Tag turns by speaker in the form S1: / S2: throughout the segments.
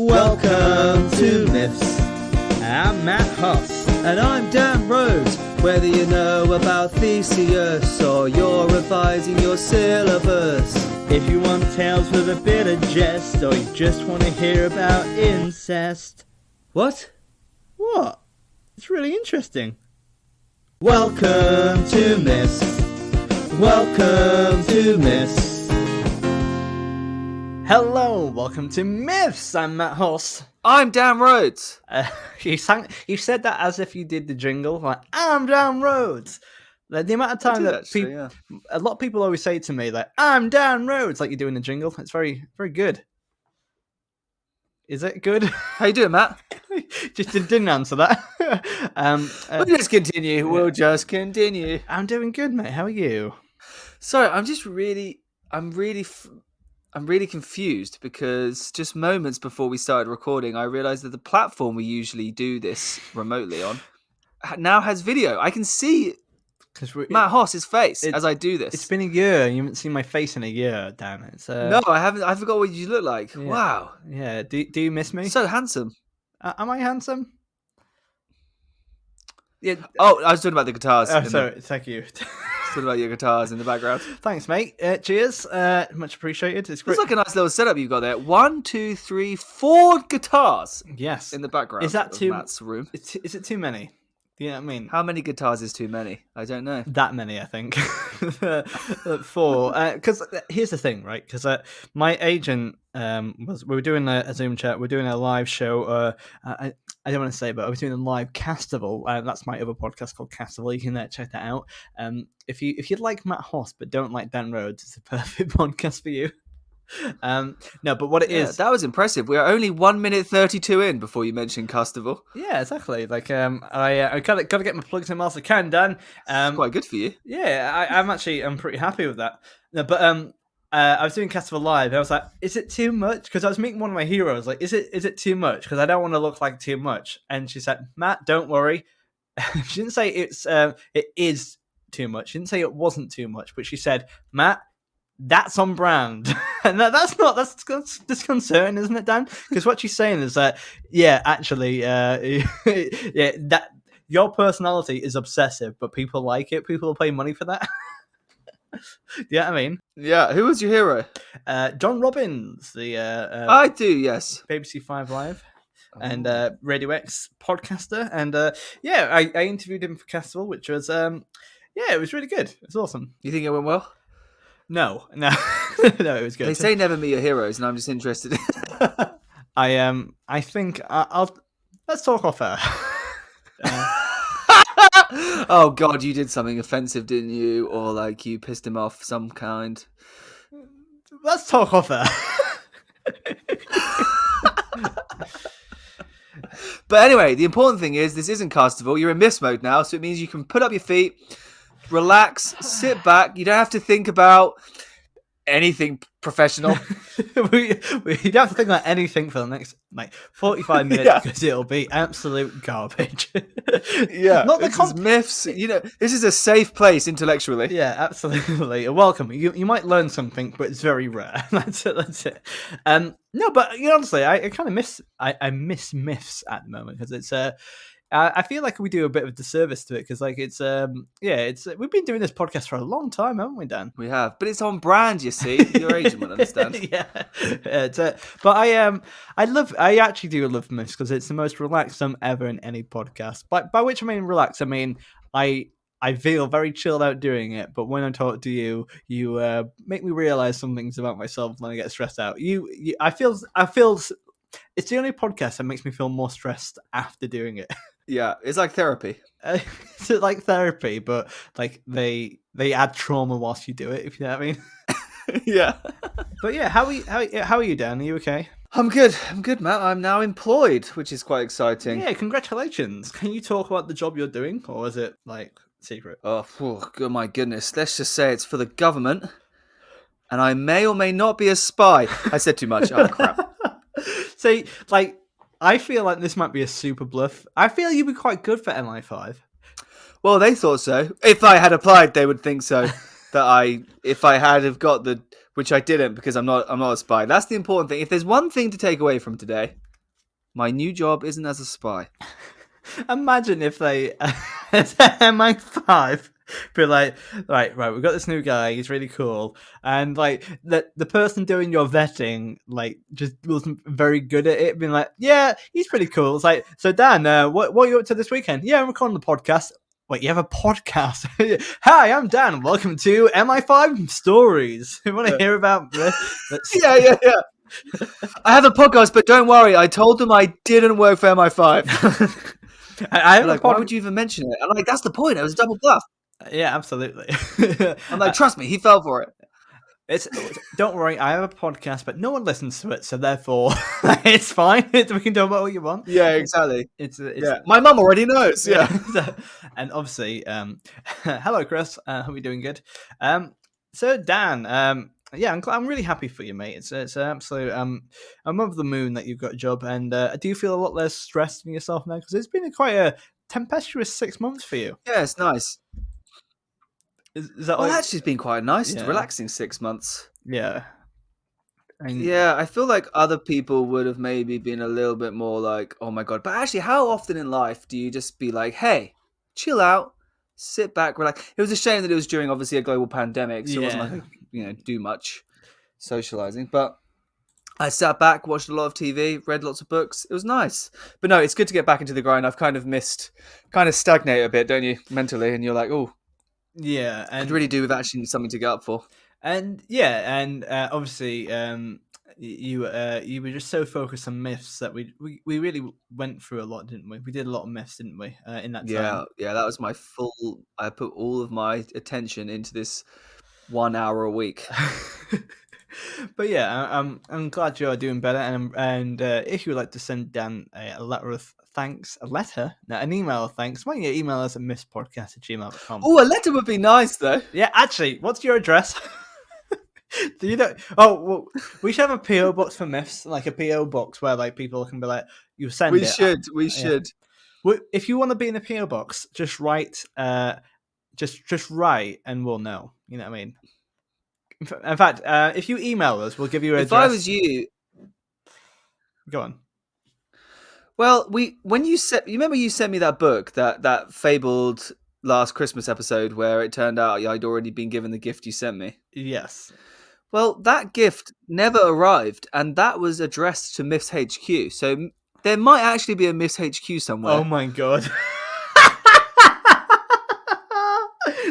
S1: Welcome to Myths. I'm Matt Hoss.
S2: And I'm Dan Rhodes. Whether you know about Theseus or you're revising your syllabus,
S1: If you want tales with a bit of jest, or you just want to hear about incest.
S2: What?
S1: What? It's really interesting.
S2: Welcome to Myths. Welcome to Myths.
S1: Hello, welcome to Myths. I'm Matt Hoss.
S3: I'm Dan Rhodes.
S1: You said that as if you did the jingle, like, I'm Dan Rhodes. Like, the amount of time that a lot of people always say to me, like, I'm Dan Rhodes, like you're doing the jingle. It's very, very good. Is it good?
S3: How you doing, Matt?
S1: Just didn't answer that.
S3: We'll just continue. We'll just continue.
S1: I'm doing good, mate. How are you?
S3: Sorry, I'm really confused because just moments before we started recording, I realized that the platform we usually do this remotely on now has video. I can see Matt Hoss's face as I do this.
S1: It's been a year. You haven't seen my face in a year, Dan.
S3: No, I haven't. I forgot what you look like.
S1: Yeah.
S3: Wow.
S1: Yeah. Do you miss me?
S3: So handsome.
S1: Am I handsome?
S3: Yeah. Oh, I was talking about the guitars.
S1: Oh, sorry. Thank you.
S3: Talking about your guitars in the background.
S1: Thanks, mate. Cheers. Much appreciated. It's great.
S3: It's like a nice little setup you've got there. 1, 2, 3, 4 guitars.
S1: Yes.
S3: In the background.
S1: Is that
S3: of
S1: too?
S3: Matt's room.
S1: Is it too many? Do you know what I mean?
S3: How many guitars is too many? I don't know.
S1: That many, I think. 4. Because here's the thing, right? Because my agent we were doing a Zoom chat. We're doing a live show. I don't want to say, but I was doing a live Castival. That's my other podcast called Castival. You can check that out. If you'd like Matt Hoss but don't like Dan Rhodes, it's a perfect podcast for you. No, but what it is,
S3: that was impressive. We are only 1 minute 32 in before you mentioned Castival.
S1: Yeah, exactly. Like, I gotta get my plugs in whilst I can, Dan.
S3: It's quite good for you.
S1: Yeah, I'm pretty happy with that. No, but I was doing Castival live. And I was like, is it too much? Because I was meeting one of my heroes. Like, is it too much? Because I don't want to look like too much. And she said, Matt, don't worry. She didn't say it is too much. She didn't say it wasn't too much. But she said, Matt, that's on brand. And that's disconcerting, isn't it, Dan? Because what she's saying is that, yeah, actually, yeah, that your personality is obsessive, but people like it. People will pay money for that. Do you know what I mean?
S3: Yeah. Who was your hero?
S1: John Robbins, the
S3: I do, yes.
S1: BBC 5 Live and Radio X podcaster. And yeah, I interviewed him for Castival, which was yeah, it was really good. It was awesome.
S3: You think it went well?
S1: No, no, it was good.
S3: They say never meet your heroes, and I'm just interested.
S1: I think let's talk off air.
S3: Oh God, you did something offensive, didn't you? Or like you pissed him off some kind.
S1: Let's talk off air.
S3: But anyway, the important thing is this isn't Castival. You're in Myths mode now, so it means you can put up your feet, relax, sit back. You don't have to think about anything professional.
S1: we don't have to think about anything for the next 45 minutes because it'll be absolute garbage.
S3: Yeah,
S1: not
S3: this is Myths. You know, this is a safe place intellectually.
S1: Yeah, absolutely. Welcome. You might learn something, but it's very rare. That's it. No, but honestly, I kind of miss Myths at the moment because it's I feel like we do a bit of a disservice to it because, like, it's we've been doing this podcast for a long time, haven't we, Dan?
S3: We have, but it's on brand. You see, your agent will understand.
S1: Yeah, but I actually do love Myths because it's the most relaxed ever in any podcast. By which I mean relaxed, I mean I feel very chilled out doing it. But when I talk to you, you make me realize some things about myself when I get stressed out. I feel it's the only podcast that makes me feel more stressed after doing it.
S3: Yeah, it's like therapy.
S1: It's like therapy, but like they add trauma whilst you do it, if you know what I mean.
S3: Yeah.
S1: But yeah, how are you, Dan? Are you okay?
S3: I'm good, Matt. I'm now employed, which is quite exciting.
S1: Yeah, congratulations. Can you talk about the job you're doing, or is it like secret?
S3: Oh my goodness. Let's just say it's for the government, and I may or may not be a spy. I said too much. Oh crap.
S1: See, like, I feel like this might be a super bluff. I feel you'd be quite good for MI5.
S3: Well, they thought so. If I had applied, they would think so. If I had have got which I didn't because I'm not a spy. That's the important thing. If there's one thing to take away from today, My new job isn't as a spy.
S1: Imagine if they MI5 be like, right, we've got this new guy, he's really cool, and like the person doing your vetting like just wasn't very good at it, being like, yeah, he's pretty cool. It's like, so Dan, what are you up to this weekend? Yeah, I'm recording the podcast. Wait, you have a podcast? Hi, I'm Dan. Welcome to MI5 Stories. You want to hear about this?
S3: Yeah. I have a podcast, but don't worry. I told them I didn't work for MI5.
S1: I have
S3: like, why would you even mention it? I'm like, that's the point. It was a double bluff.
S1: Yeah, absolutely.
S3: I'm like, trust me, he fell for it.
S1: It's don't worry, I have a podcast, but no one listens to it, so therefore it's fine. We can talk about what you want.
S3: Yeah, exactly.
S1: It's
S3: my mum already knows. Yeah.
S1: And obviously, hello, Chris. Hope you're doing good. So Dan, yeah, I'm really happy for you, mate. It's an absolute. I'm over the moon that you've got a job, and I do feel a lot less stressed in yourself now because it's been quite a tempestuous 6 months for you.
S3: Yeah, it's nice.
S1: Is that
S3: well,
S1: like...
S3: actually, it's been quite nice, relaxing 6 months.
S1: Yeah.
S3: Yeah, I feel like other people would have maybe been a little bit more like, oh my God. But actually, how often in life do you just be like, hey, chill out, sit back, relax? It was a shame that it was during, obviously, a global pandemic, so it wasn't like, do much socializing. But I sat back, watched a lot of TV, read lots of books. It was nice. But no, it's good to get back into the grind. I've kind of stagnate a bit, don't you, mentally? And you're like, oh,
S1: yeah, and
S3: I'd really do with actually something to get up for.
S1: And obviously, you were just so focused on myths that we really went through a lot, didn't we? We did a lot of myths, didn't we? In that time.
S3: Yeah, that was my full. I put all of my attention into this 1 hour a week.
S1: But yeah, I'm glad you're doing better, and if you would like to send Dan a letter of thanks, an email of thanks, why don't you email us at misspodcast@gmail.com.
S3: Oh, a letter would be nice though.
S1: Yeah, actually, what's your address? Do you know? Oh, well, we should have a PO box for myths, like a PO box where like people can be like, you send
S3: we
S1: it.
S3: We should.
S1: Well, if you want to be in a PO box, just write, just write, and we'll know. You know what I mean? In fact, if you email us, we'll give you an address.
S3: If I was you,
S1: go on.
S3: Well, you remember you sent me that book, that fabled last Christmas episode where it turned out I'd already been given the gift you sent me.
S1: Yes.
S3: Well, that gift never arrived, and that was addressed to Myths HQ. So there might actually be a Myths HQ somewhere.
S1: Oh my God.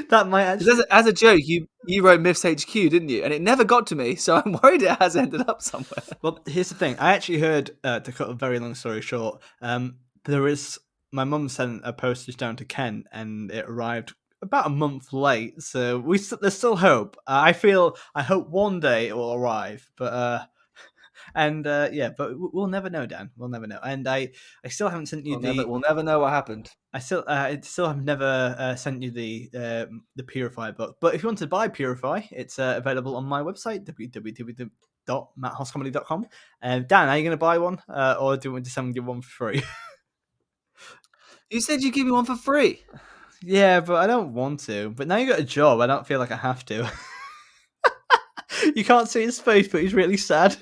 S1: That might actually...
S3: As a joke, you wrote Myths HQ, didn't you? And it never got to me, so I'm worried it has ended up somewhere.
S1: Well, here's the thing. I actually heard, to cut a very long story short, my mum sent a postage down to Kent, and it arrived about a month late. So there's still hope. I hope one day it will arrive, but but we'll never know, Dan. We'll never know. And I still haven't sent you
S3: We'll never know what happened.
S1: I still have never sent you the Purify book. But if you want to buy Purify, it's available on my website, www.matthosscomedy.com. Dan, are you going to buy one, or do you want to send you one for free?
S3: You said you'd give me one for free.
S1: Yeah, but I don't want to. But now you got a job, I don't feel like I have to. You can't see his face, but he's really sad.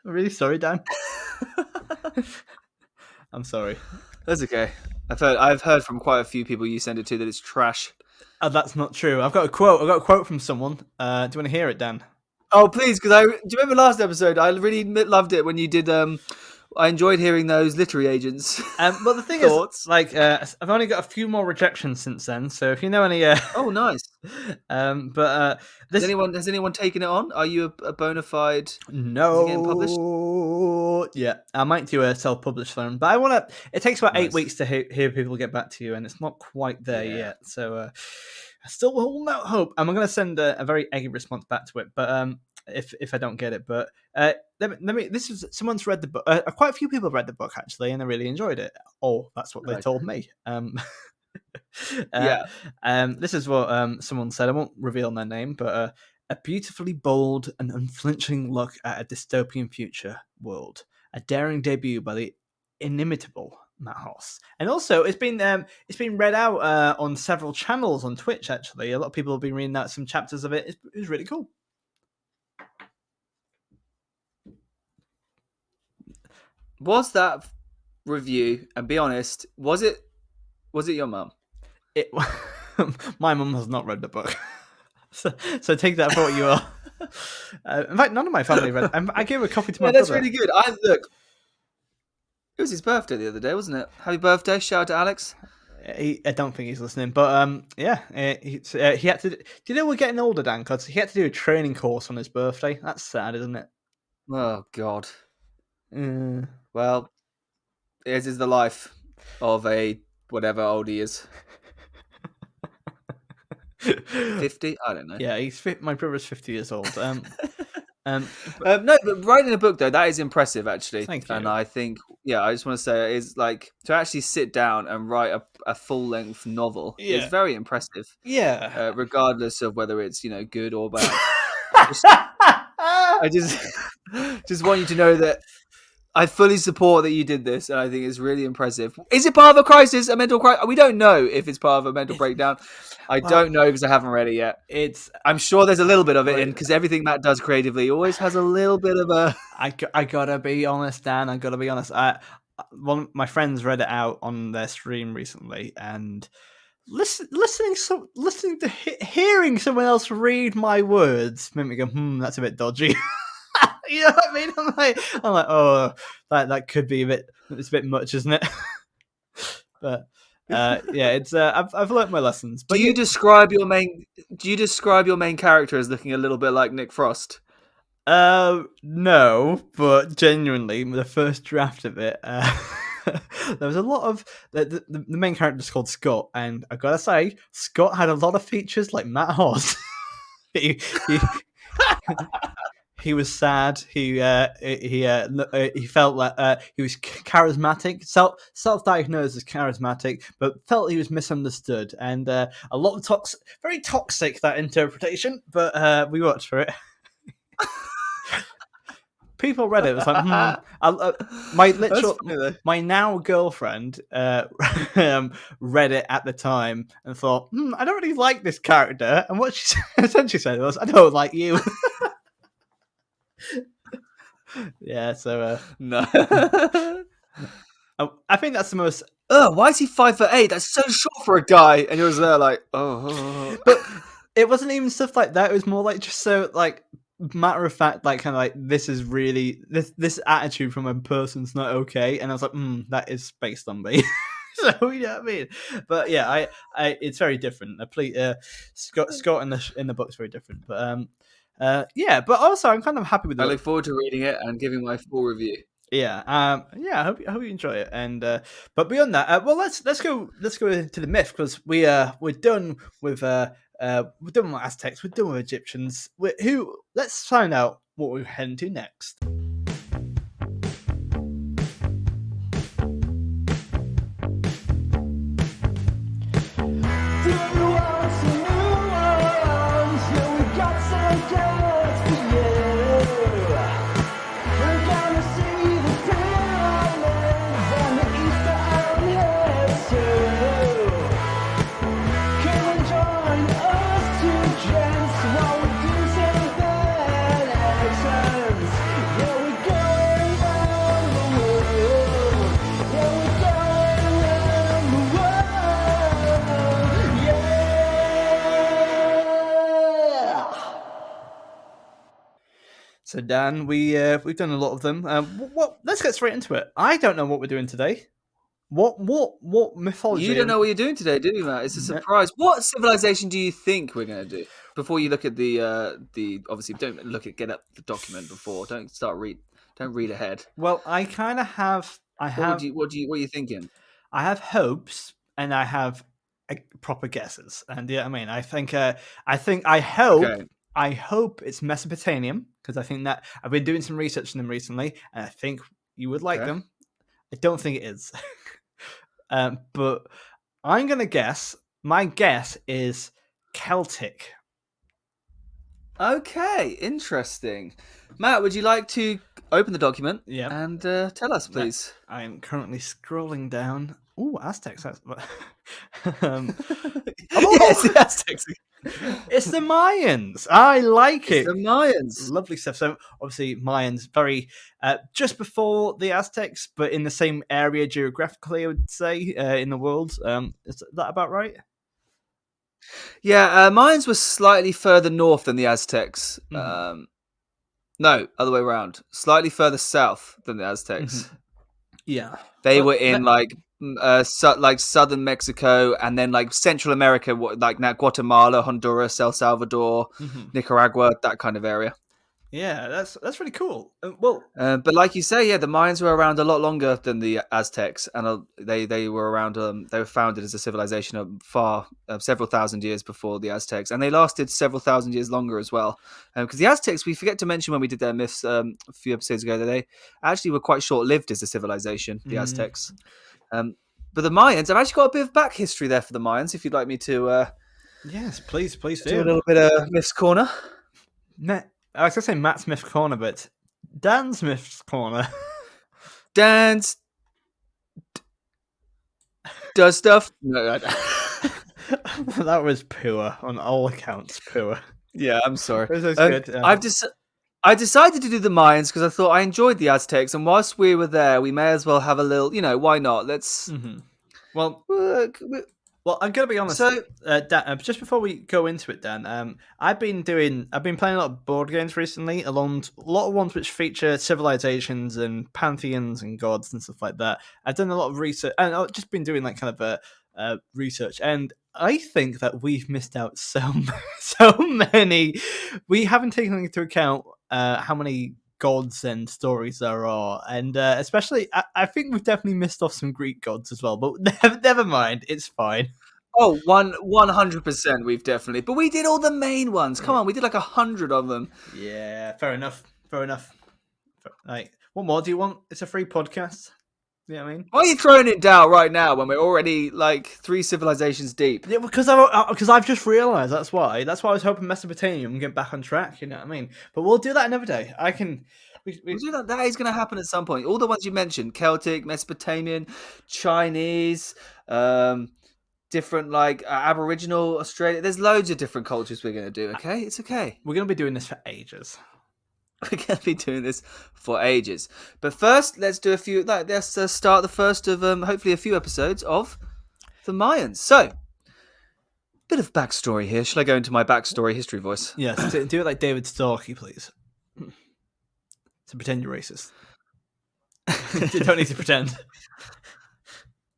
S1: I'm really sorry, Dan. I'm sorry.
S3: That's okay. I've heard from quite a few people you send it to that it's trash.
S1: Oh, that's not true. I've got a quote from someone. Do you want to hear it, Dan?
S3: Oh, please, because do you remember last episode? I really loved it when you did. I enjoyed hearing those literary agents.
S1: Well, the thing is, like, I've only got a few more rejections since then. So if you know any,
S3: oh, nice.
S1: Has
S3: anyone taken it on? Are you a bona fide?
S1: No.
S3: Is it getting published?
S1: Yeah, I might do a self-published one, but I want to. It takes about 8 weeks to hear people get back to you, and it's not quite there yet. So I still hold out hope. I'm going to send a very eggy response back to it, but if I don't get it, but let me. This is someone's read the book. Quite a few people have read the book actually, and they really enjoyed it. Oh, that's what they told me. This is what someone said. I won't reveal their name, but a beautifully bold and unflinching look at a dystopian future world. A daring debut by the inimitable Matt Hoss. And also, it's been read out on several channels on Twitch. Actually, a lot of people have been reading out some chapters of it. It was really cool.
S3: Was that review? And be honest, was it your mum?
S1: It, my mum has not read the book, so take that for what you are. In fact, none of my family read. I gave a copy to my
S3: that's
S1: brother.
S3: really good. Look, it was his birthday the other day, wasn't it? Happy birthday! Shout out to Alex.
S1: I don't think he's listening, but yeah, he had to. Do you know we're getting older, Dan? Because he had to do a training course on his birthday. That's sad, isn't it?
S3: Oh God. Well, this is the life of a whatever old he is. 50? I don't know.
S1: Yeah, my brother's 50 years old.
S3: No, but writing a book though, that is impressive actually.
S1: Thank you.
S3: And I think, I just want to say is like to actually sit down and write a full length novel is very impressive.
S1: Yeah.
S3: Regardless of whether it's good or bad. I just want you to know that I fully support that you did this, and I think it's really impressive. Is it part of a crisis, a mental crisis? We don't know if it's part of a mental breakdown. I don't know because I haven't read it yet. I'm sure there's a little bit of it in because everything Matt does creatively always has a little bit of a.
S1: I gotta be honest, Dan. I gotta be honest. One my friends read it out on their stream recently, and hearing someone else read my words made me go, that's a bit dodgy. You know what I mean? I'm like, oh, that could be it's a bit much, isn't it? But yeah, it's I've learnt my lessons. But
S3: do you describe your main character as looking a little bit like Nick Frost?
S1: No, but genuinely, the first draft of it, there was a lot of the main character is called Scott, and I gotta say, Scott had a lot of features like Matt Hoss. He was sad. He felt like he was charismatic, self-diagnosed as charismatic, but felt he was misunderstood, and a lot of very toxic that interpretation. But we watched for it. People read it. It was like my now girlfriend read it at the time and thought, I don't really like this character. And what she essentially said was, I don't like you. Yeah, so
S3: no.
S1: I think that's the most.
S3: Why is he 5'8"? That's so short for a guy. And he was there like,
S1: But it wasn't even stuff like that. It was more like just so like matter of fact, like kind of like this is really this attitude from a person's not okay. And I was like, that is based on me. So you know what I mean. But yeah, I it's very different. Scott in the book's very different. But yeah, but also I'm kind of happy with it.
S3: I look forward to reading it and giving my full review.
S1: Yeah, I hope you enjoy it. And but beyond that, well, let's go into the myth, because we're done with Aztecs, we're done with Egyptians. Let's find out what we're heading to next. So Dan, we've done a lot of them. Let's get straight into it. I don't know what we're doing today. What mythology?
S3: You don't know what you're doing today, do you, Matt? It's a surprise. What civilization do you think we're going to do? Before you look at the obviously don't get up the document before. Don't read ahead.
S1: Well, I kind of have.
S3: What are you thinking?
S1: I have hopes and I have proper guesses, and yeah, I mean, I hope it's Mesopotamian, because I think that I've been doing some research on them recently, and I think you would like them. I don't think it is. But I'm going to guess. My guess is Celtic.
S3: Okay, interesting. Matt, would you like to open the document and tell us, please?
S1: I am currently scrolling down. Ooh, Aztecs.
S3: Yes, the Aztecs.
S1: It's the Mayans. I like
S3: It's
S1: it.
S3: the Mayans.
S1: Lovely stuff. So obviously Mayans very just before the Aztecs, but in the same area geographically, I would say, in the world. Is that about right?
S3: Yeah, Mayans were slightly further north than the Aztecs.
S1: Mhm.
S3: No, other way around. Slightly further south than the Aztecs.
S1: Yeah.
S3: They
S1: Well,
S3: were in like southern Mexico, and then like Central America, like now Guatemala, Honduras, El Salvador,
S1: mhm.
S3: Nicaragua, that kind of area.
S1: Yeah, that's really cool. Well,
S3: But like you say, yeah, the Mayans were around a lot longer than the Aztecs, and they were around. They were founded as a civilization several thousand years before the Aztecs, and they lasted several thousand years longer as well. Because the Aztecs, we forget to mention when we did their myths a few episodes ago, that they actually were quite short-lived as a civilization. The Aztecs, but the Mayans, I've actually got a bit of back history there for the Mayans. If you'd like me to
S1: yes, please
S3: do a
S1: do.
S3: little bit of myths corner.
S1: I was gonna say Matt Smith's corner, but Dan Smith's corner.
S3: Dance does stuff. No,
S1: That was poor on all accounts. Poor.
S3: yeah, I'm sorry.
S1: This is good.
S3: I decided to do the Mayans because I thought I enjoyed the Aztecs, and whilst we were there, we may as well have a little. Why not? Let's.
S1: Well, I'm gonna be honest.
S3: So-
S1: Dan, just before we go into it, Dan, I've been playing a lot of board games recently, along a lot of ones which feature civilizations and pantheons and gods and stuff like that. I've done a lot of research, and I've just been doing like kind of a research, and I think that we've missed out so many. We haven't taken into account how many gods and stories there are, and especially I think we've definitely missed off some Greek gods as well, but never mind, it's fine.
S3: Oh, 100%. We've definitely, but we did all the main ones. Come on, we did like 100 of them.
S1: Yeah, fair enough. Like, what more do you want? It's a free podcast. You know what I mean?
S3: Why are you throwing it down right now when we're already like 3 civilizations deep?
S1: Yeah, because I've just realised that's why. I was hoping Mesopotamia and get back on track. You know what I mean? But we'll do that another day.
S3: We'll do that. That is going to happen at some point. All the ones you mentioned: Celtic, Mesopotamian, Chinese, different like Aboriginal, Australia. There's loads of different cultures we're going to do. Okay, it's okay.
S1: We're gonna be doing this for ages.
S3: We're going to be doing this for ages. But first, let's do a few. Let's start the first of hopefully a few episodes of the Mayans. So, bit of backstory here. Shall I go into my backstory history voice?
S1: Yes, do it like David Starkey, please. To pretend you're racist. You don't need to pretend.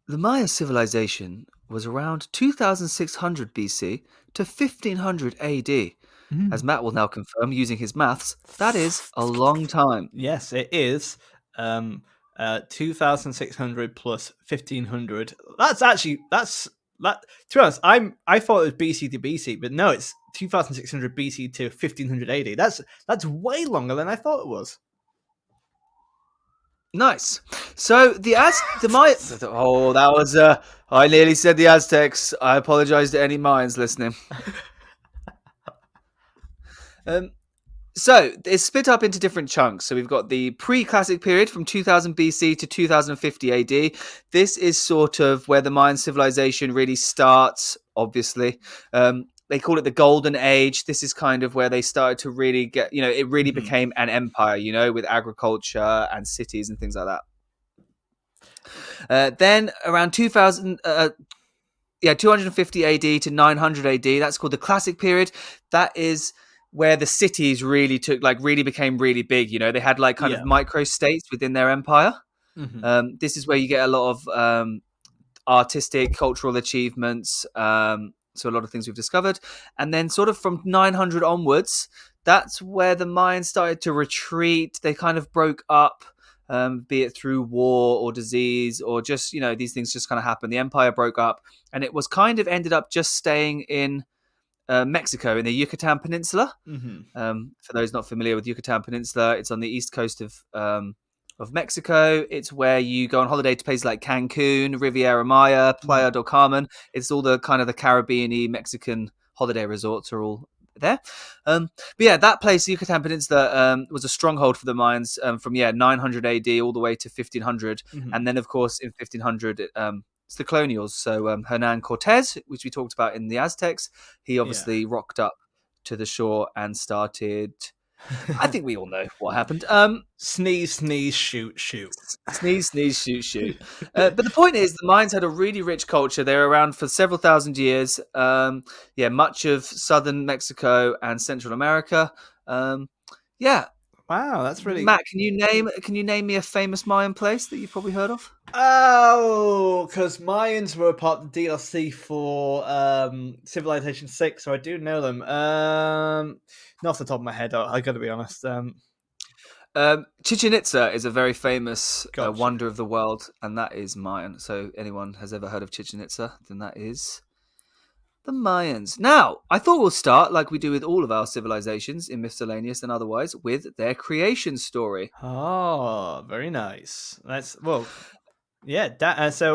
S3: The Maya civilization was around 2600 BC to 1500 AD. As Matt will now confirm using his maths, that is a long time.
S1: Yes, it is. 2,600 plus 1,500. That's that. To be honest, I thought it was BC to BC, but no, it's 2,600 BC to 1,500 AD. That's way longer than I thought it was.
S3: Nice. So the Maya. Oh, that was. I nearly said the Aztecs. I apologize to any Mayans listening. So it's split up into different chunks. So we've got the pre-classic period from 2000 BC to 2050 AD. This is sort of where the Mayan civilization really starts, obviously. They call it the Golden Age. This is kind of where they started to really get, it really became an empire, with agriculture and cities and things like that. Then around 250 AD to 900 AD, that's called the Classic period. That is where the cities really became really big. They had like kind of micro states within their empire. This is where you get a lot of artistic, cultural achievements. So a lot of things we've discovered. And then sort of from 900 onwards, that's where the Mayans started to retreat. They kind of broke up, be it through war or disease or just, these things just kind of happened. The empire broke up and it was kind of ended up just staying in Mexico in the Yucatan Peninsula. For those not familiar with Yucatan Peninsula, it's on the east coast of Mexico. It's where you go on holiday to places like Cancun, Riviera Maya, Playa del Carmen. It's all the kind of the Caribbean-y Mexican holiday resorts are all there. But yeah, that place, the Yucatan Peninsula, was a stronghold for the Mayans from 900 AD all the way to 1500. And then, of course, in 1500, It's the colonials. So Hernan Cortez, which we talked about in the Aztecs, he obviously rocked up to the shore and started. I think we all know what happened.
S1: Sneeze, sneeze, shoot, shoot.
S3: Sneeze, sneeze, shoot, shoot. But the point is, the Mayans had a really rich culture. They were around for several thousand years. Much of southern Mexico and Central America.
S1: Wow, that's really.
S3: Matt, can you name me a famous Mayan place that you've probably heard of?
S1: Oh, because Mayans were part of the DLC for Civilization 6, so I do know them. Not off the top of my head, I got to be honest.
S3: Chichen Itza is a very famous
S1: Gotcha.
S3: wonder of the world, and that is Mayan. So anyone has ever heard of Chichen Itza, then that is the Mayans. Now, I thought we'll start, like we do with all of our civilizations, in Miscellaneous and otherwise, with their creation story.
S1: Oh, very nice. So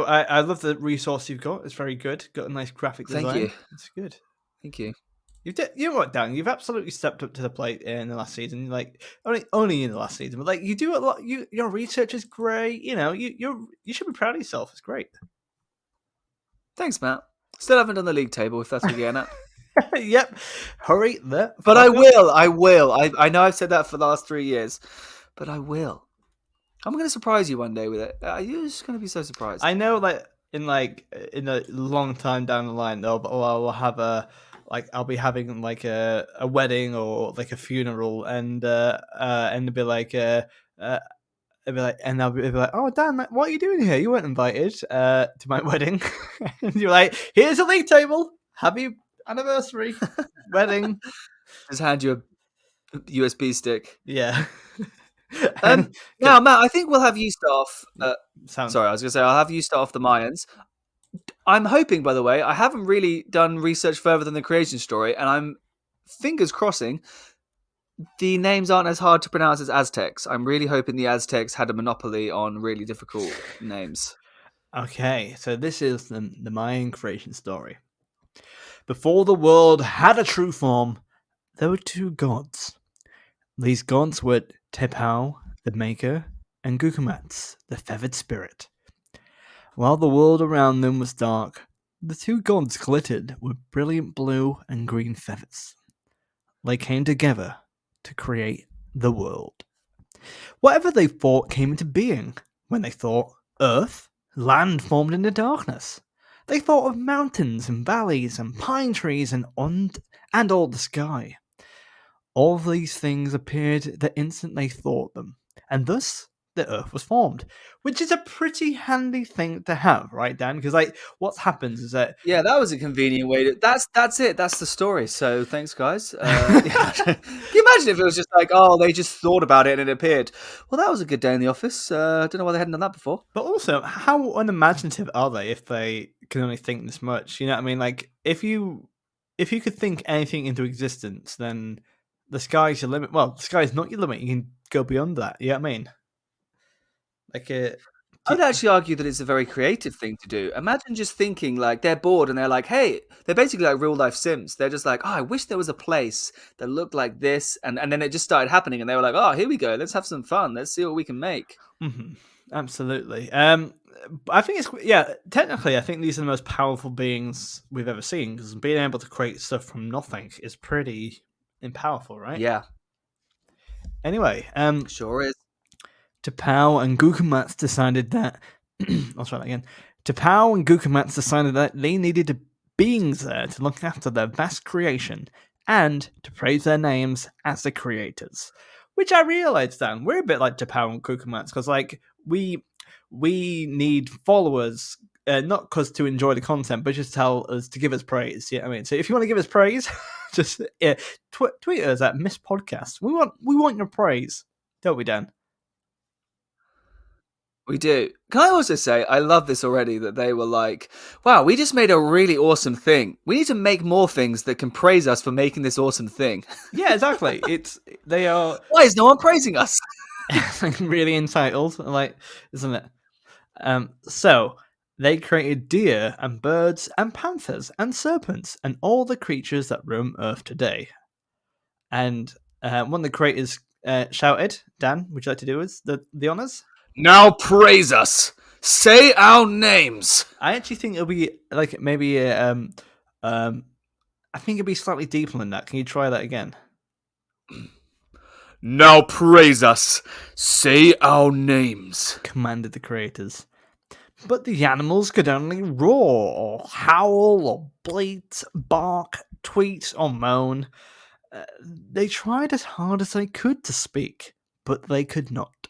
S1: I love the resource you've got. It's very good. Got a nice graphic design.
S3: Thank you.
S1: It's good.
S3: Thank you.
S1: You know what, Dan? You've absolutely stepped up to the plate in the last season. Like only in the last season, but like you do a lot. Your research is great. You know, you should be proud of yourself. It's great.
S3: Thanks, Matt. Still haven't done the league table, if that's what you're getting at.
S1: Yep. Hurry there.
S3: But I will. I know I've said that for the last 3 years, but I will. I'm going to surprise you one day with it. You're just going to be so surprised.
S1: I know, in a long time down the line, though, but I'll have I'll be having like a wedding or like a funeral, and it'll be like and I'll be like, oh Dan, what are you doing here? You weren't invited to my wedding. And you're like, here's a league table. Happy anniversary wedding.
S3: Just hand you a USB stick.
S1: Yeah.
S3: Now, Matt, I think we'll have you start off. Sorry, I was going to say I'll have you start off the Mayans. I'm hoping, by the way, I haven't really done research further than the creation story, and I'm fingers crossing the names aren't as hard to pronounce as Aztecs. I'm really hoping the Aztecs had a monopoly on really difficult names.
S1: Okay, so this is the Mayan creation story. Before the world had a true form, there were two gods. These gods were Tepau, the Maker, and Gukumats, the Feathered Spirit. While the world around them was dark, the two gods glittered with brilliant blue and green feathers. They came together to create the world. Whatever they thought came into being. When they thought earth, land formed in the darkness. They thought of mountains and valleys and pine trees and all the sky. All of these things appeared the instant they thought them, and thus the earth was formed, which is a pretty handy thing to have, right, Dan? Because what happens is that
S3: that was a convenient way to. That's it. That's the story. So thanks, guys. Can you imagine if it was just like, oh, they just thought about it and it appeared? Well, that was a good day in the office. I don't know why they hadn't done that before.
S1: But also, how unimaginative are they if they can only think this much? You know what I mean? Like if you could think anything into existence, then the sky's your limit. Well, the sky's not your limit. You can go beyond that. You know what I mean?
S3: I'd actually argue that it's a very creative thing to do. Imagine just thinking like they're bored and they're like, hey, they're basically like real life Sims. They're just like, oh, I wish there was a place that looked like this. And then it just started happening and they were like, oh, here we go. Let's have some fun. Let's see what we can make.
S1: Mm-hmm. Absolutely. I think technically, I think these are the most powerful beings we've ever seen because being able to create stuff from nothing is pretty powerful, right?
S3: Yeah.
S1: Anyway.
S3: Sure is.
S1: Tepau and Gukumats decided that I'll try that again. Tepau and Gukumats decided that they needed beings there to look after their vast creation and to praise their names as the creators. Which I realized, Dan, we're a bit like Tepau and Gukumats because we need followers, not because to enjoy the content, but just tell us to give us praise. You know what I mean? So if you want to give us praise, just tweet us at Miss Podcast. We want your praise, don't we, Dan?
S3: We do. Can I also say, I love this already, that they were like, wow, we just made a really awesome thing. We need to make more things that can praise us for making this awesome thing.
S1: Yeah, exactly. They are...
S3: Why is no one praising us?
S1: Really entitled, isn't it? So, they created deer and birds and panthers and serpents and all the creatures that roam Earth today. And one of the creators shouted, Dan, would you like to do us the honours?
S3: Now praise us. Say our names.
S1: I actually think it'll be like maybe I think it'll be slightly deeper than that. Can you try that again?
S3: Now praise us. Say our names.
S1: Commanded the creators. But the animals could only roar, or howl, or bleat, bark, tweet, or moan. They tried as hard as they could to speak, but they could not.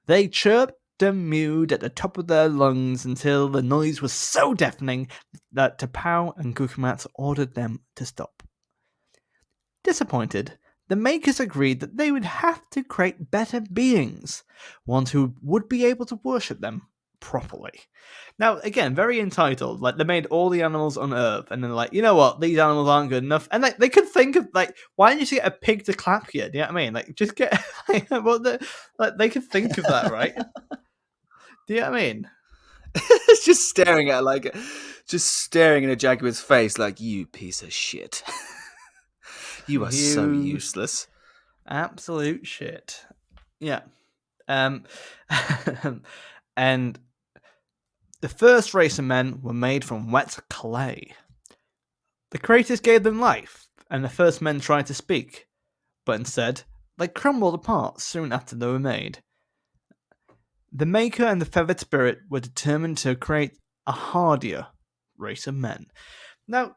S1: They chirped and mewed at the top of their lungs until the noise was so deafening that Tapao and Gukumat ordered them to stop. Disappointed, the makers agreed that they would have to create better beings, ones who would be able to worship them properly. Now, again, very entitled. Like, they made all the animals on Earth, and then like, you know what? These animals aren't good enough. And like, they could think of like, why don't you just get a pig to clap you? Do you know what I mean? Like, just get they could think of that, right? Do you know what I mean?
S3: It's just staring in a jaguar's face like, you piece of shit. You are so useless.
S1: Absolute shit. Yeah. And the first race of men were made from wet clay. The creators gave them life, and the first men tried to speak, but instead, they crumbled apart soon after they were made. The Maker and the Feathered Spirit were determined to create a hardier race of men. Now,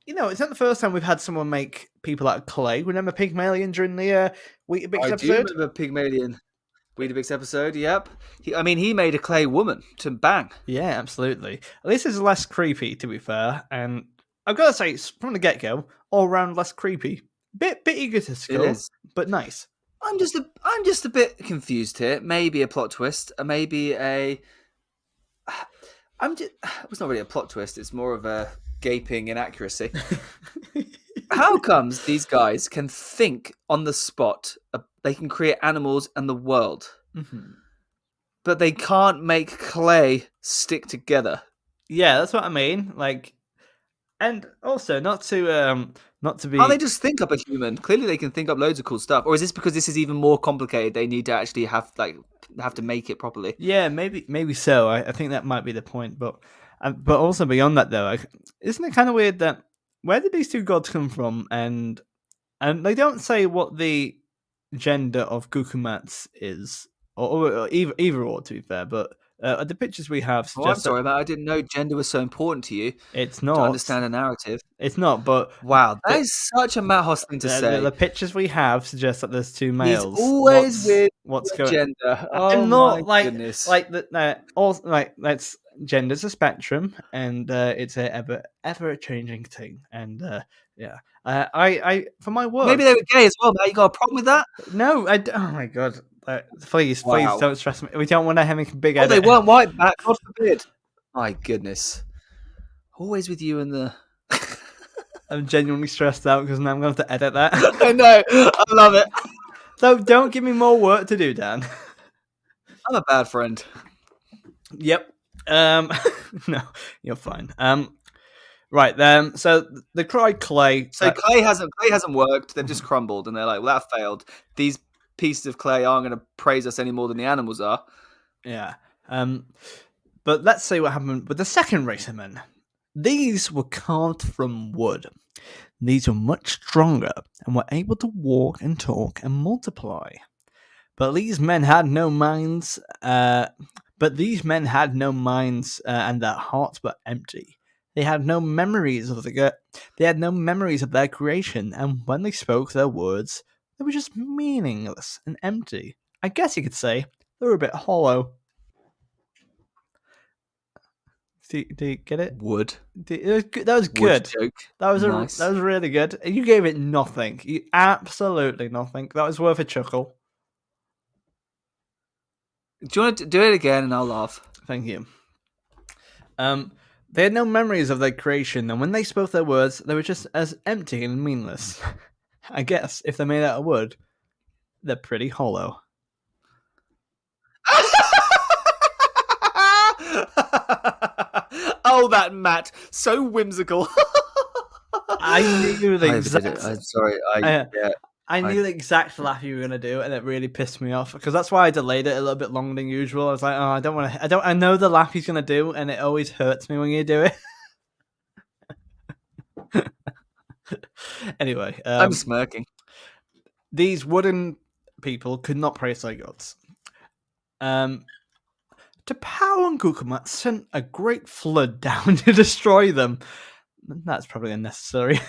S1: you know, it's not the first time we've had someone make people out of clay. Remember Pygmalion during the Weetabix episode?
S3: I do remember Pygmalion. Weetabix episode, yep. He made a clay woman to bang.
S1: Yeah, absolutely. This is less creepy, to be fair, and I've got to say, from the get-go, all around less creepy. Bit egotistical,
S3: It is.
S1: but nice.
S3: I'm just a bit confused here. Maybe a plot twist, maybe a. It's not really a plot twist. It's more of a gaping inaccuracy. How comes these guys can think on the spot? They can create animals and the world, but they can't make clay stick together.
S1: Yeah, that's what I mean. Like, and also not to be.
S3: Can't they just think up a human? Clearly, they can think up loads of cool stuff. Or is this because this is even more complicated? They need to actually have to make it properly.
S1: Yeah, maybe so. I think that might be the point. But also beyond that, though, isn't it kind of weird that where did these two gods come from? And they don't say what the gender of Gukumats is, or either or, to be fair. But the pictures we have suggest.
S3: Oh, I'm sorry, man. I didn't know gender was so important to you.
S1: It's not
S3: to understand a narrative.
S1: It's not, but
S3: wow, that is such a Matt Hoss thing to say.
S1: The pictures we have suggest that there's two males.
S3: He's always
S1: what's
S3: going
S1: gender.
S3: Oh my goodness!
S1: That's gender's a spectrum, and it's a ever changing thing. And yeah, I for my work.
S3: Maybe they were gay as well, Matt. You got a problem with that?
S1: No, oh my god. Please don't stress me. We don't want to have a big edit.
S3: They weren't white, Matt. God forbid. My goodness. Always with you and the.
S1: I'm genuinely stressed out because now I'm going to have to edit that.
S3: I know. I love it.
S1: So don't give me more work to do, Dan.
S3: I'm a bad friend.
S1: Yep. No, you're fine. Right then. So they tried clay.
S3: So clay hasn't worked. They've just crumbled, and they're like, "Well, that failed." These pieces of clay aren't going to praise us any more than the animals are.
S1: Yeah. But let's see what happened with the second race of men. These were carved from wood. These were much stronger and were able to walk and talk and multiply. But these men had no minds. And their hearts were empty. They had no memories of their creation, and when they spoke their words, they were just meaningless and empty. I guess you could say they were a bit hollow. Do you get it?
S3: Wood.
S1: That was good.
S3: Joke.
S1: That was
S3: nice.
S1: That was really good. You gave it nothing. You absolutely nothing. That was worth a chuckle.
S3: Do you want to do it again, and I'll laugh?
S1: Thank you. They had no memories of their creation, and when they spoke their words, they were just as empty and meaningless. I guess if they're made out of wood, they're pretty hollow.
S3: Oh, that Matt, so whimsical.
S1: I knew the exact.
S3: I'm sorry.
S1: I knew the exact laugh you were gonna do, and it really pissed me off because that's why I delayed it a little bit longer than usual. I was like, oh, I don't want to. I know the laugh he's gonna do, and it always hurts me when you do it. Anyway,
S3: I'm smirking.
S1: these wooden people could not praise their gods. T'Pau and Gukumat sent a great flood down to destroy them. That's probably unnecessary.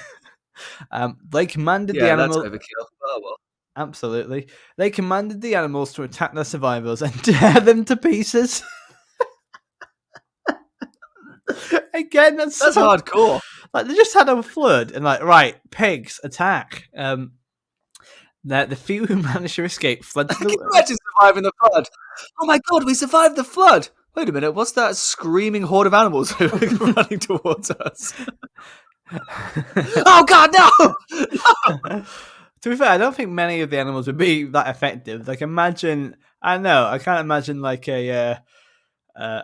S1: They commanded the
S3: That's
S1: animal.
S3: overkill. Oh well.
S1: Absolutely. They commanded the animals to attack their survivors and tear them to pieces. Again, that's so
S3: hardcore.
S1: Like they just had a flood and like, right, pigs attack. The few who managed to escape fled to
S3: Can you imagine surviving the flood? Oh my god, we survived the flood! Wait a minute, what's that screaming horde of animals running towards us? Oh god, no!
S1: To be fair, I don't think many of the animals would be that effective. Like, imagine, I don't know, I can't imagine like a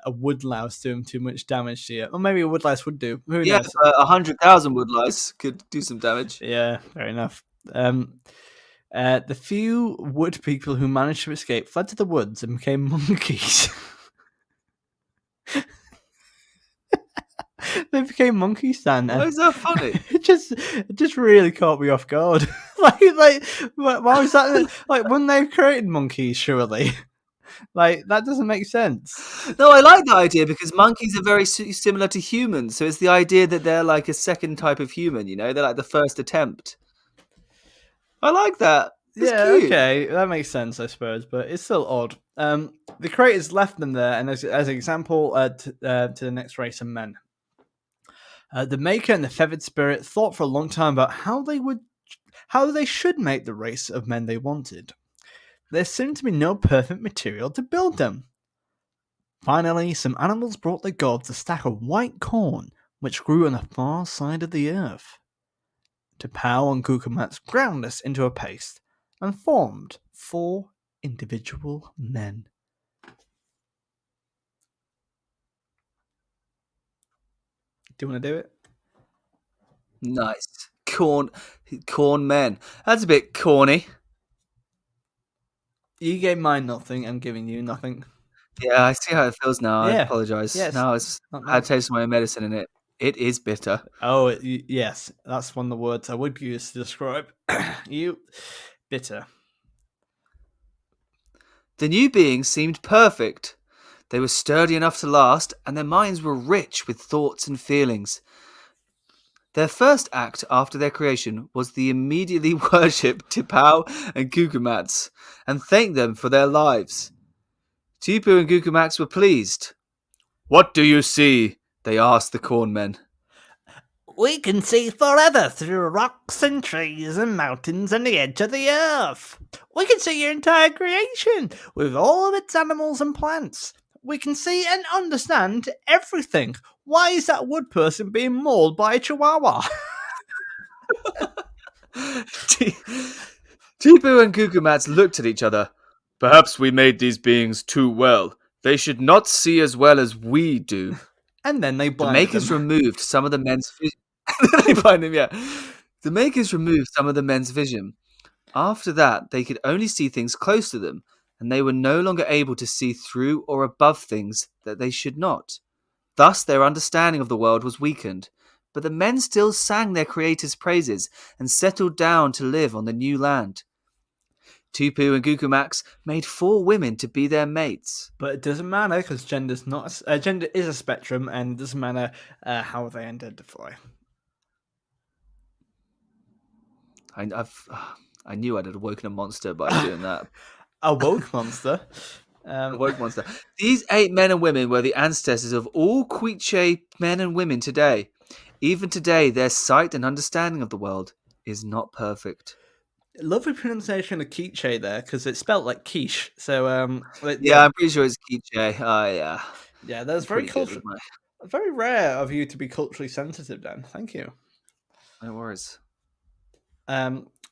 S1: woodlouse doing too much damage to you. Or maybe a woodlouse would do. Who knows?
S3: 100,000 woodlice could do some damage.
S1: Yeah, fair enough. The few wood people who managed to escape fled to the woods and became monkeys. They became monkeys, Stan.
S3: Why is that funny?
S1: It just really caught me off guard. like, why was that? Like, wouldn't they have created monkeys? Surely, like that doesn't make sense.
S3: No, I like that idea because monkeys are very similar to humans. So it's the idea that they're like a second type of human. You know, they're like the first attempt. I like that. It's cute.
S1: Okay, that makes sense, I suppose, but it's still odd. The creators left them there, and as an example, to the next race of men. The Maker and the Feathered Spirit thought for a long time about how they should make the race of men they wanted. There seemed to be no perfect material to build them. Finally, some animals brought the gods a stack of white corn, which grew on the far side of the earth. T'Pau and Gukumats ground this into a paste and formed 4 individual men. Do you want to do it?
S3: Nice. Corn men. That's a bit corny.
S1: You gave mine nothing, I'm giving you nothing.
S3: Yeah, I see how it feels now. I
S1: Yeah.
S3: apologise.
S1: Yes.
S3: Now I had taste of my own medicine in it. It is bitter.
S1: Oh, yes. That's one of the words I would use to describe you. Bitter.
S3: The new beings seemed perfect. They were sturdy enough to last, and their minds were rich with thoughts and feelings. Their first act after their creation was to immediately worship T'Pau and Gukumats and thank them for their lives. Tipu and Gukumats were pleased. "What do you see?" they asked the cornmen.
S1: We can see forever through rocks and trees and mountains and the edge of the earth. We can see your entire creation with all of its animals and plants. We can see and understand everything. Why is that wood person being mauled by a chihuahua?
S3: Tipu and Gukumats looked at each other. "Perhaps we made these beings too well. They should not see as well as we do."
S1: And then they
S3: The
S1: blinded
S3: makers
S1: them.
S3: removed some of the men's vision. They find him, yeah. The makers removed some of the men's vision. After that, they could only see things close to them, and they were no longer able to see through or above things that they should not. Thus, their understanding of the world was weakened. But the men still sang their creator's praises and settled down to live on the new land. Tupu and Gukumats made 4 women to be their mates.
S1: But it doesn't matter because gender is a spectrum, and it doesn't matter how they identify.
S3: I knew I'd awoken a monster by doing that.
S1: A woke monster.
S3: A woke monster. These 8 men and women were the ancestors of all Quiche men and women today. Even today, their sight and understanding of the world is not perfect.
S1: Lovely pronunciation of quiche there, because it's spelled like quiche. So
S3: yeah, I'm pretty sure it's quiche. Yeah.
S1: Yeah, that's very very rare of you to be culturally sensitive, Dan. Thank you.
S3: No worries.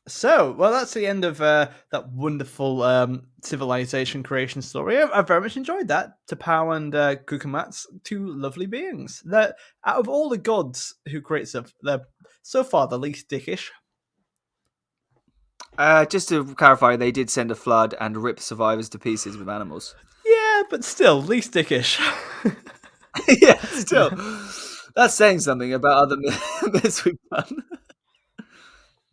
S1: So, well, that's the end of that wonderful civilization creation story. I very much enjoyed that. T'Pau and Gukumats, 2 lovely beings. That out of all the gods who create stuff, they're so far the least dickish.
S3: Just to clarify, they did send a flood and rip survivors to pieces with animals.
S1: Yeah, but still, least dickish.
S3: Yeah, still. That's saying something about other myths we've done.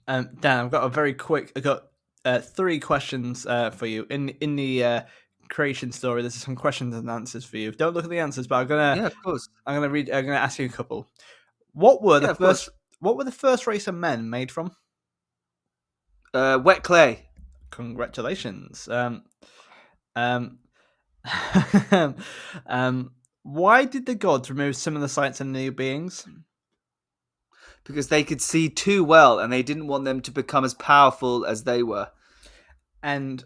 S1: Dan, I've got a very quick. I've got 3 questions for you in the creation story. There's some questions and answers for you. Don't look at the answers, but
S3: Yeah, of course.
S1: I'm gonna read. I'm gonna ask you a couple. What were
S3: Yeah,
S1: the
S3: of course.
S1: first? What were the first race of men made from?
S3: Wet clay.
S1: Congratulations. Um, why did the gods remove some of the sights and new beings?
S3: Because they could see too well and they didn't want them to become as powerful as they were.
S1: And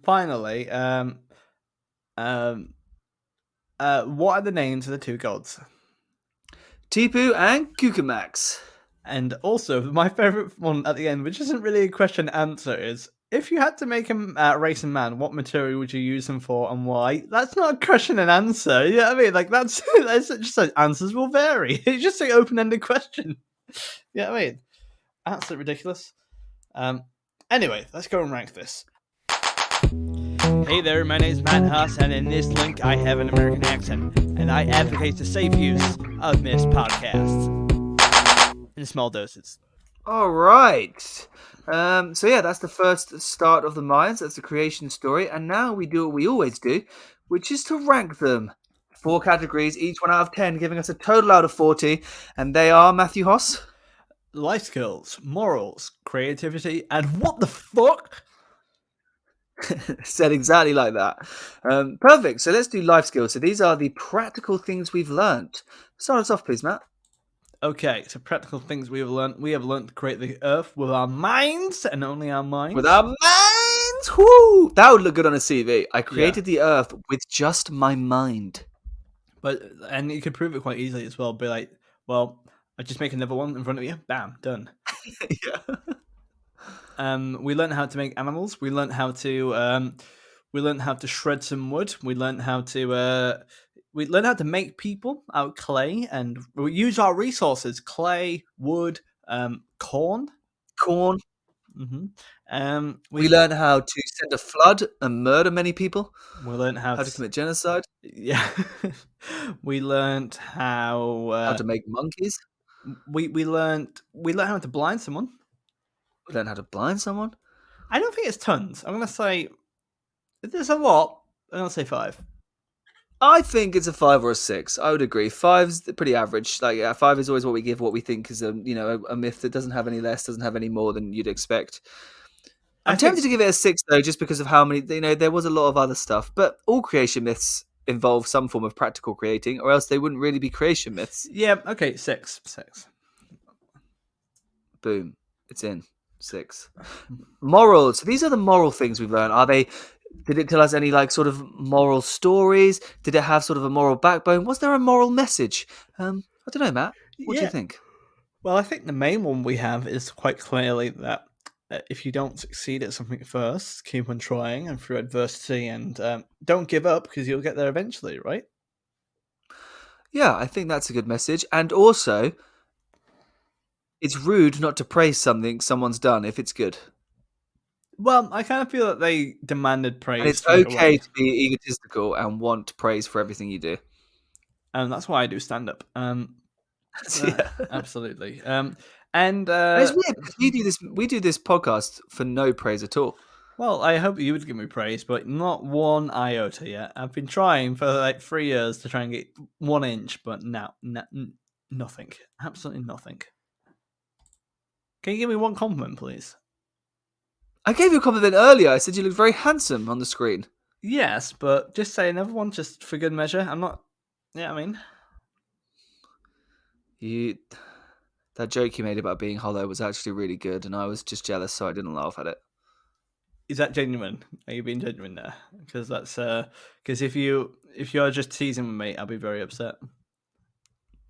S1: finally, what are the names of the 2 gods?
S3: Tipu and Kukamax.
S1: And also, my favorite one at the end, which isn't really a question answer, is if you had to make a race and man, what material would you use them for and why? That's not a question and answer. You know what I mean? Like that's just like, answers will vary. It's just an open-ended question. You know what I mean? Absolutely ridiculous. Anyway, let's go and rank this. Hey there, my name's Matt Huss, and in this link I have an American accent, and I advocate the safe use of missed podcasts in small doses.
S3: All right. So yeah, that's the first start of the Mayans. That's the creation story. And now we do what we always do, which is to rank them. 4 categories, each 1 out of 10, giving us a total out of 40. And they are, Matthew Hoss?
S1: Life skills, morals, creativity, and what the fuck?
S3: Said exactly like that. Perfect. So let's do life skills. So these are the practical things we've learnt. Start us off, please, Matt.
S1: Okay, so practical things we have learned. We have learned to create the earth with our minds and only our minds.
S3: With our minds! Woo! That would look good on a CV. I created the earth with just my mind.
S1: And you could prove it quite easily as well. Be like, well, I just make another one in front of you. Bam, done.
S3: Yeah.
S1: We learned how to make animals. We learned how to shred some wood. We learned how to make people out of clay, and we use our resources: clay, wood, corn. Mm-hmm.
S3: We learned how to send a flood and murder many people.
S1: We learned how
S3: to commit genocide.
S1: Yeah. We learned how
S3: to make monkeys.
S1: We learned how to blind someone.
S3: We learned how to blind someone.
S1: I don't think it's tons. I'm gonna say if there's a lot. I'm gonna say 5.
S3: I think it's a 5 or a 6. I would agree. 5's pretty average. Like 5 is always what we give, what we think is a myth that doesn't have any less, doesn't have any more than you'd expect. I'm tempted to give it a 6 though, just because of how many. There was a lot of other stuff, but all creation myths involve some form of practical creating, or else they wouldn't really be creation myths.
S1: Yeah. Okay. 6.
S3: Boom. It's in 6. Morals. So these are the moral things we've learned. Did it tell us any sort of moral stories? Did it have sort of a moral backbone? Was there a moral message? I don't know, Matt. What do you think?
S1: Well, I think the main one we have is quite clearly that if you don't succeed at something first, keep on trying and through adversity, and don't give up because you'll get there eventually, right?
S3: Yeah, I think that's a good message. And also, it's rude not to praise something someone's done if it's good.
S1: Well, I kind of feel that they demanded praise.
S3: And it's okay to be egotistical and want praise for everything you do.
S1: And that's why I do stand up.
S3: Yeah.
S1: Absolutely.
S3: It's weird because we do this podcast for no praise at all.
S1: Well, I hope you would give me praise, but not 1 iota yet. I've been trying for 3 years to try and get 1 inch, but nothing. Absolutely nothing. Can you give me 1 compliment, please?
S3: I gave you a compliment earlier. I said you look very handsome on the screen.
S1: Yes, but just say another one just for good measure. I'm not. Yeah, I mean.
S3: That joke you made about being hollow was actually really good, and I was just jealous, so I didn't laugh at it.
S1: Is that genuine? Are you being genuine there? Because if you're just teasing with me, I'll be very upset.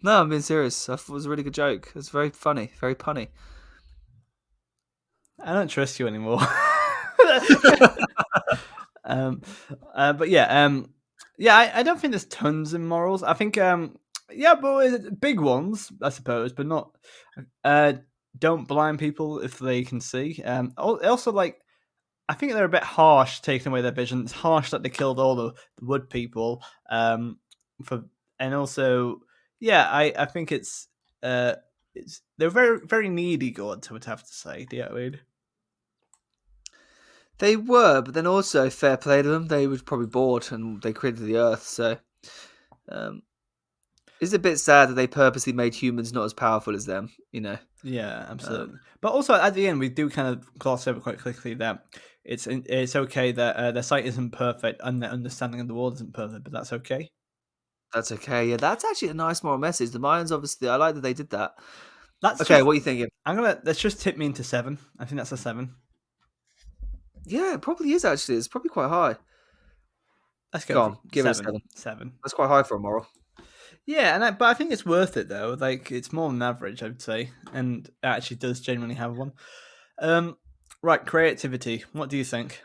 S3: No, I'm being serious. That was a really good joke. It was very funny, very punny.
S1: I don't trust you anymore. But yeah, I don't think there's tons of morals. I think but big ones, I suppose, but not. don't blind people if they can see. Also, like, I think they're a bit harsh taking away their vision. It's harsh that they killed all the wood people. For and also, yeah, I think it's they're very very needy gods. I would have to say. Do you know what I mean?
S3: They were, but then also fair play to them. They were probably bored and they created the Earth, so um, it's a bit sad that they purposely made humans not as powerful as them.
S1: Yeah, absolutely. But also at the end, we do kind of gloss over quite quickly that it's okay that their sight isn't perfect and their understanding of the world isn't perfect, but that's okay.
S3: That's okay. Yeah, that's actually a nice moral message. The Mayans, obviously, I like that they did that.
S1: That's
S3: Okay,
S1: just
S3: what are you thinking?
S1: let's just tip me into 7. I think that's a 7.
S3: Yeah, it probably is actually. It's probably quite high.
S1: Let's
S3: Go
S1: go for
S3: on, give it a
S1: 7.
S3: 7.
S1: 7.
S3: That's quite high for a moral.
S1: Yeah, but I think it's worth it though. Like it's more than average, I would say, and it actually does genuinely have one. Right, creativity. What do you think?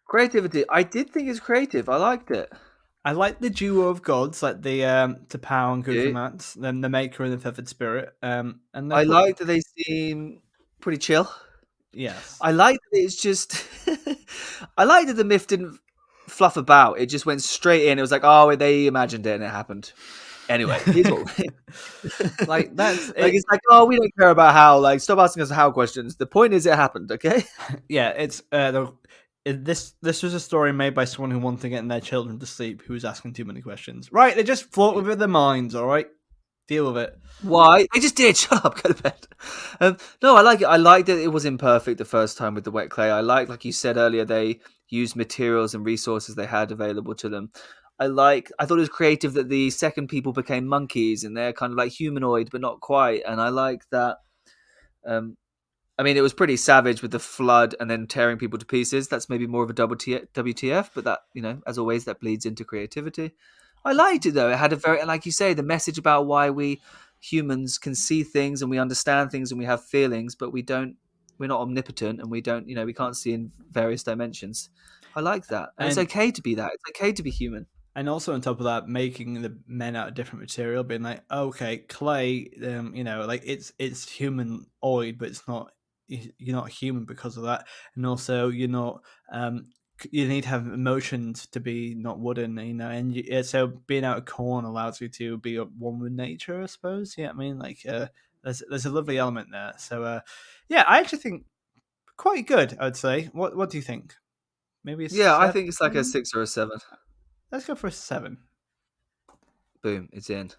S3: Creativity. I did think it's creative. I liked it.
S1: I like the duo of gods, like the T'Pau and
S3: Yeah.
S1: Guillemot, then the Maker and the Feathered Spirit. And they're
S3: I like that they seem pretty chill.
S1: yes,
S3: I like that it's just. I like that the myth didn't fluff about. It just went straight in. It was like, oh, they imagined it and it happened. Anyway, here's what.
S1: like that's
S3: Like
S1: it.
S3: it's like, oh, we don't care about how. Like, stop asking us how questions. The point is, it happened. Okay.
S1: Yeah, this was a story made by someone who wanted to get their children to sleep, who was asking too many questions. Right, they just float with their minds. All right, deal with it.
S3: Why? They just did. Shut up. Go to bed. No, I like it. I liked that it was imperfect the first time with the wet clay. I like you said earlier, they used materials and resources they had available to them. I thought it was creative that the second people became monkeys and they're kind of like humanoid, but not quite. And I like that. Um, I mean, it was pretty savage with the flood and then tearing people to pieces. That's maybe more of a WTF, but that, as always, that bleeds into creativity. I liked it though. It had a very, like you say, the message about why we humans can see things and we understand things and we have feelings, but we're not omnipotent and we don't, we can't see in various dimensions. I like that. And it's
S1: And
S3: okay to be that. It's okay to be human.
S1: And also on top of that, making the men out of different material, being like, okay, clay, like it's humanoid, but it's not. You're not human because of that, and also you're not. You need to have emotions to be not wooden, so being out of corn allows you to be one with nature, I suppose. Yeah, I mean, like, there's a lovely element there. So, yeah, I actually think quite good. I would say. What do you think? Maybe a
S3: Yeah, I
S1: 7?
S3: think it's like a 6 or a 7.
S1: Let's go for a 7.
S3: Boom, it's in.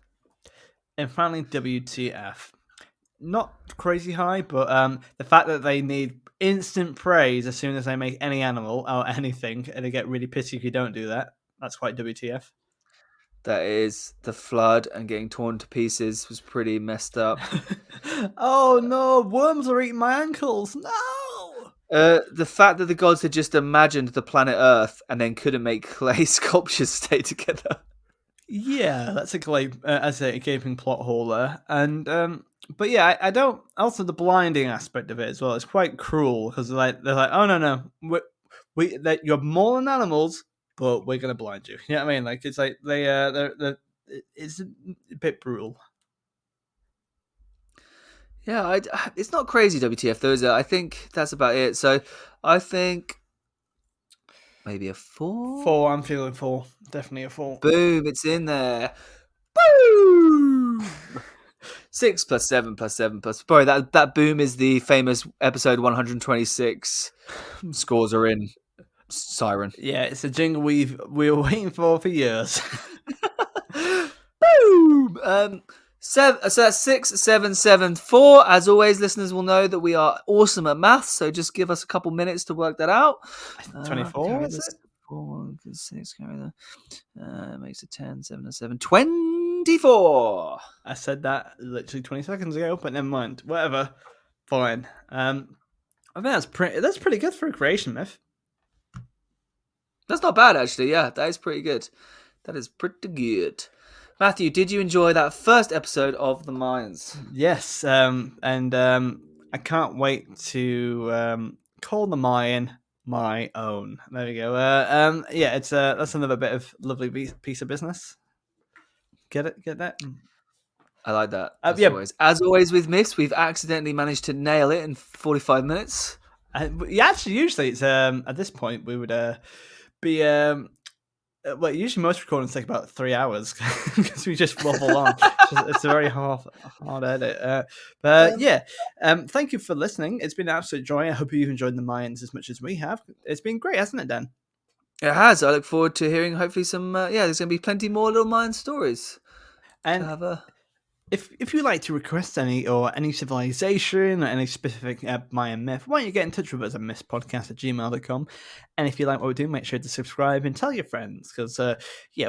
S1: And finally, WTF. Not crazy high, but the fact that they need instant praise as soon as they make any animal or anything, and they get really pissy if you don't do that. That's quite WTF.
S3: That is the flood and getting torn to pieces was pretty messed up.
S1: Oh no, worms are eating my ankles. No!
S3: The fact that the gods had just imagined the planet Earth and then couldn't make clay sculptures stay together.
S1: Yeah, that's a gaping plot hole there. And but yeah, I don't. Also, the blinding aspect of it as well. It's quite cruel because they're like, oh no, we that you're more than animals, but we're gonna blind you. You know what I mean? Like it's like it's a bit brutal.
S3: Yeah, it's not crazy WTF though, is it? I think that's about it. So I think maybe a 4.
S1: 4, I'm feeling 4. Definitely a 4.
S3: Boom, it's in there. Boom! 6 plus 7 plus 7 plus. Sorry, that boom is the famous episode 126. Scores are in. Siren.
S1: Yeah, it's a jingle we were waiting for years.
S3: Boom! So that's 6, 7, 7, 4. As always, listeners will know that we are awesome at maths, so just give us a couple minutes to work that out.
S1: 24, is it?
S3: 4, 6, carry that. Makes it 10, 7, and 7. 24!
S1: I said that literally 20 seconds ago, but never mind. Whatever. Fine. I think that's pretty good for a creation myth.
S3: That's not bad, actually. Yeah, that is pretty good. That is pretty good. Matthew, did you enjoy that first episode of The Mayans?
S1: Yes, and I can't wait to call the Mayan my own. There we go. Yeah, that's another bit of lovely piece of business. Get it? Get that?
S3: I like that.
S1: Yeah.
S3: As always with myths, we've accidentally managed to nail it in 45 minutes.
S1: Yeah, actually, usually it's at this point we would be well, usually most recordings take about 3 hours because we just waffle on. It's a very hard edit. But yeah, thank you for listening. It's been an absolute joy. I hope you've enjoyed the Mayans as much as we have. It's been great, hasn't it, Dan?
S3: It has. I look forward to hearing hopefully some. There's going to be plenty more little Mayan stories.
S1: And if you like to request any civilization or any specific Mayan myth, why don't you get in touch with us at mythpodcast@gmail.com. And if you like what we do, make sure to subscribe and tell your friends, because we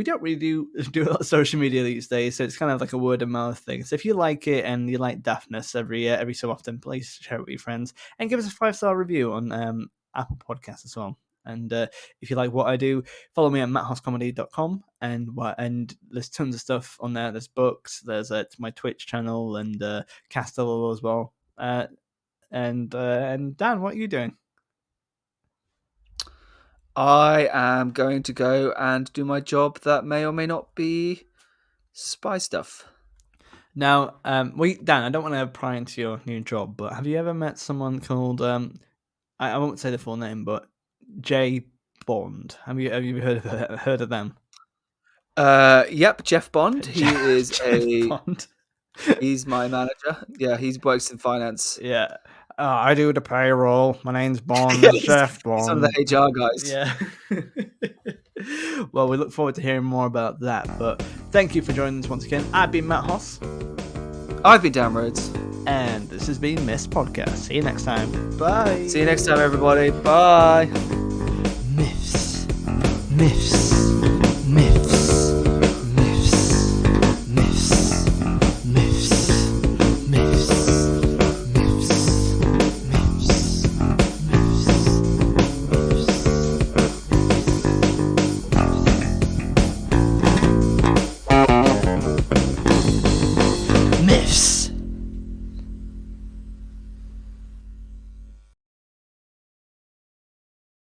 S1: don't really do a lot of social media these days, so it's kind of like a word of mouth thing. So if you like it and you like daftness every so often, please share it with your friends and give us a 5-star review on Apple Podcasts as well. And if you like what I do, follow me at matthosscomedy.com, and there's tons of stuff on there. There's books, there's my Twitch channel, and Castello as well. And Dan, what are you doing?
S3: I am going to go and do my job that may or may not be spy stuff.
S1: Now, Dan, I don't want to pry into your new job, but have you ever met someone called I won't say the full name, but J. Bond? Have you heard of them?
S3: Yep, Jeff Bond. He is
S1: Bond.
S3: He's my manager. Yeah, he works in finance.
S1: Yeah. I do the payroll. My name's Bond. Jeff Bond.
S3: He's one of the HR guys.
S1: Yeah. Well, we look forward to hearing more about that. But thank you for joining us once again. I've been Matt Hoss.
S3: I've been Dan Rhodes.
S1: And this has been Myths Podcast. See you next time. Bye.
S3: See you next time, everybody. Bye.
S1: Myths.